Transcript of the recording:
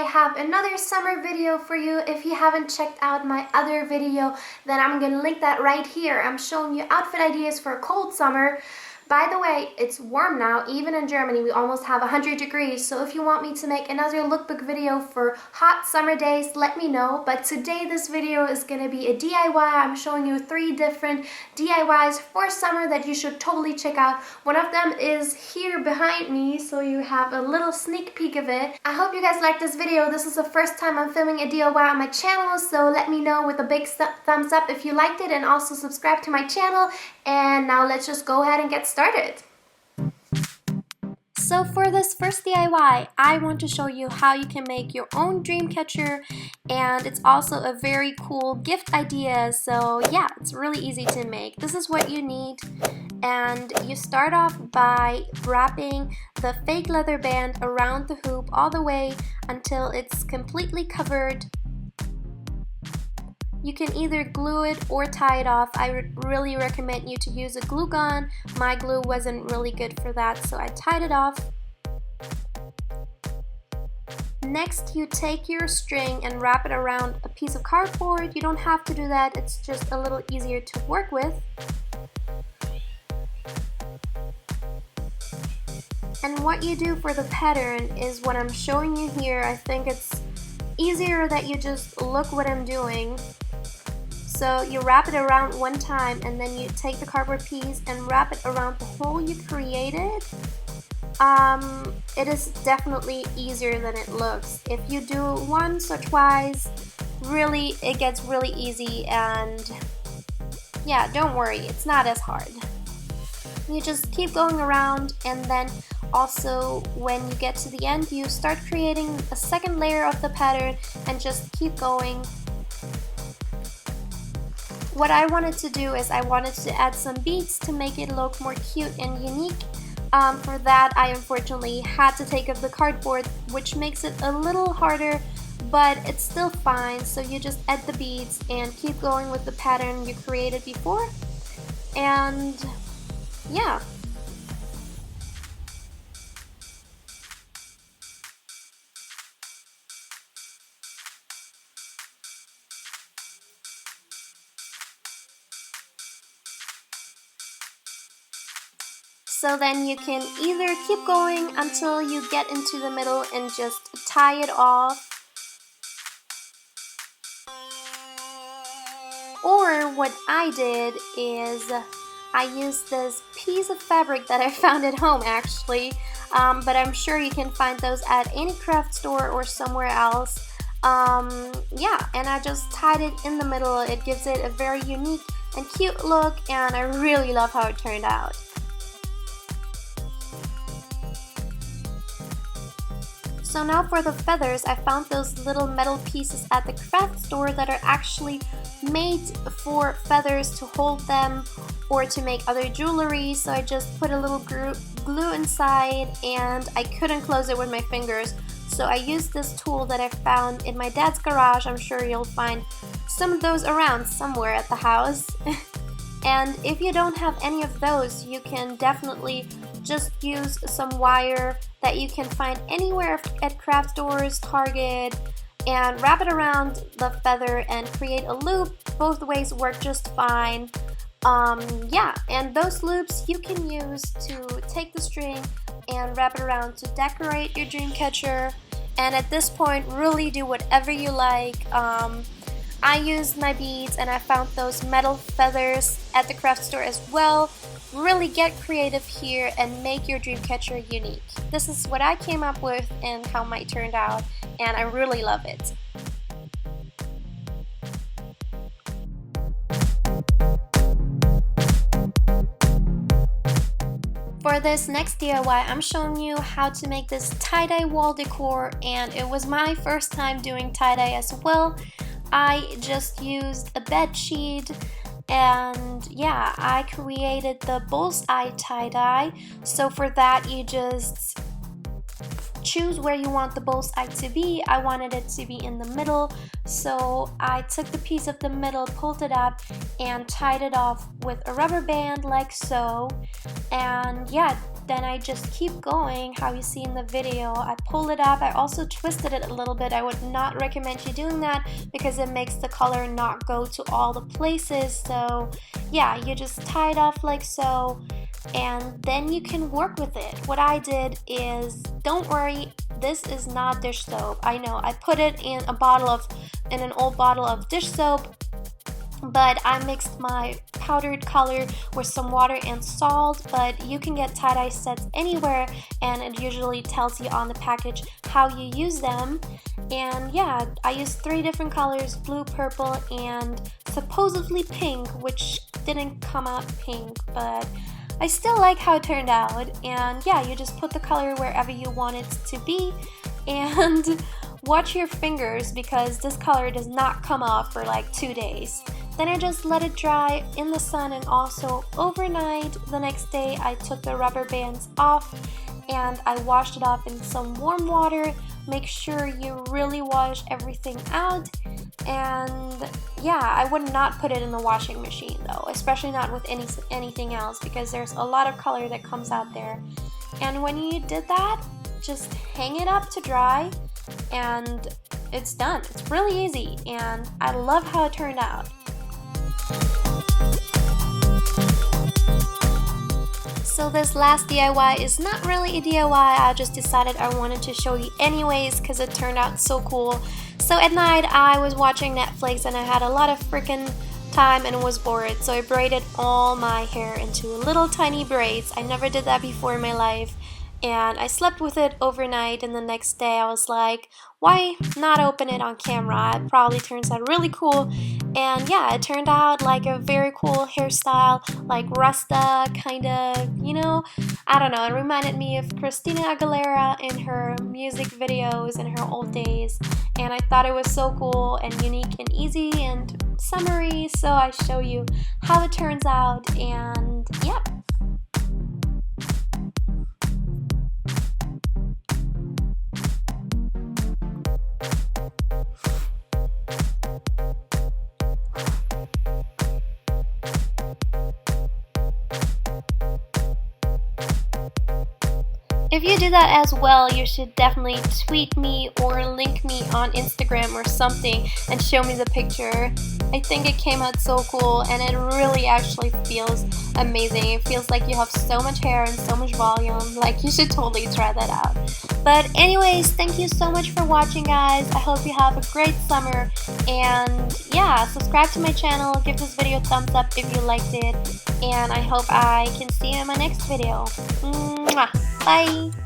have another summer video for you. If you haven't checked out my other video, then I'm gonna link that right here. I'm showing you outfit ideas for a cold summer. By the way, it's warm now. Even in Germany, we almost have 100 degrees. So if you want me to make another lookbook video for hot summer days, let me know. But today this video is going to be a DIY. I'm showing you 3 different DIYs for summer that you should totally check out. One of them is here behind me, so you have a little sneak peek of it. I hope you guys like this video. This is the first time I'm filming a DIY on my channel, so let me know with a big thumbs up if you liked it, and also subscribe to my channel. And now let's just go ahead and get started. So for this first DIY, I want to show you how you can make your own dream catcher, and it's also a very cool gift idea. So yeah, it's really easy to make. This is what you need, and you start off by wrapping the fake leather band around the hoop all the way until it's completely covered. You can either glue it or tie it off. I would really recommend you to use a glue gun. My glue wasn't really good for that, so I tied it off. Next, you take your string and wrap it around a piece of cardboard. You don't have to do that, it's just a little easier to work with. And what you do for the pattern is what I'm showing you here. I think it's easier that you just look what I'm doing. So you wrap it around one time, and then you take the cardboard piece and wrap it around the hole you created. It is definitely easier than it looks. If you do once or twice, really it gets really easy, and yeah, don't worry, it's not as hard. You just keep going around, and then also when you get to the end, you start creating a second layer of the pattern and just keep going. What I wanted to do is I wanted to add some beads to make it look more cute and unique. For that, I unfortunately had to take off the cardboard, which makes it a little harder, but it's still fine. So you just add the beads and keep going with the pattern you created before. And yeah. So then you can either keep going until you get into the middle and just tie it off. Or what I did is I used this piece of fabric that I found at home actually, but I'm sure you can find those at any craft store or somewhere else. Yeah, and I just tied it in the middle. It gives it a very unique and cute look, and I really love how it turned out. So now for the feathers, I found those little metal pieces at the craft store that are actually made for feathers to hold them or to make other jewelry. So I just put a little glue inside, and I couldn't close it with my fingers. So I used this tool that I found in my dad's garage. I'm sure you'll find some of those around somewhere at the house. And if you don't have any of those, you can definitely just use some wire that you can find anywhere at craft stores, Target, and wrap it around the feather and create a loop. Both ways work just fine. Yeah, and those loops you can use to take the string and wrap it around to decorate your dream catcher. And at this point, really do whatever you like. I used my beads, and I found those metal feathers at the craft store as well. Really get creative here and make your dream catcher unique. This is what I came up with and how mine turned out, and I really love it. For this next DIY, I'm showing you how to make this tie-dye wall decor, and it was my first time doing tie-dye as well. I just used a bed sheet, and yeah, I created the bullseye tie-dye. So for that, you just choose where you want the bullseye to be. I wanted it to be in the middle, so I took the piece of the middle, pulled it up, and tied it off with a rubber band like so. And yeah, then I just keep going how you see in the video. I pull it up. I also twisted it a little bit. I would not recommend you doing that because it makes the color not go to all the places. So yeah, you just tie it off like so, and then you can work with it. What I did is, don't worry, this is not dish soap. I know I put it in an old bottle of dish soap, but I mixed my powdered color with some water and salt. But you can get tie-dye sets anywhere, and it usually tells you on the package how you use them. And yeah, I used 3 different colors, blue, purple, and supposedly pink, which didn't come out pink, but I still like how it turned out. And yeah, you just put the color wherever you want it to be, and watch your fingers because this color does not come off for like 2 days. Then I just let it dry in the sun, and also overnight. The next day I took the rubber bands off and I washed it off in some warm water. Make sure you really wash everything out. And yeah, I would not put it in the washing machine though, especially not with anything else, because there's a lot of color that comes out there. And when you did that, just hang it up to dry and it's done. It's really easy, and I love how it turned out. So this last DIY is not really a DIY, I just decided I wanted to show you anyways because it turned out so cool. So at night I was watching Netflix and I had a lot of freaking time and was bored, so I braided all my hair into little tiny braids. I never did that before in my life, and I slept with it overnight, and the next day I was like, why not open it on camera? It probably turns out really cool. And yeah, it turned out like a very cool hairstyle, like Rasta kind of, you know, I don't know, it reminded me of Christina Aguilera in her music videos in her old days, and I thought it was so cool and unique and easy and summery, so I show you how it turns out. And yeah. If you do that as well, you should definitely tweet me or link me on Instagram or something and show me the picture. I think it came out so cool, and it really actually feels amazing. It feels like you have so much hair and so much volume. Like, you should totally try that out. But anyways, thank you so much for watching, guys. I hope you have a great summer, and yeah, subscribe to my channel, give this video a thumbs up if you liked it, and I hope I can see you in my next video. Mwah! Bye!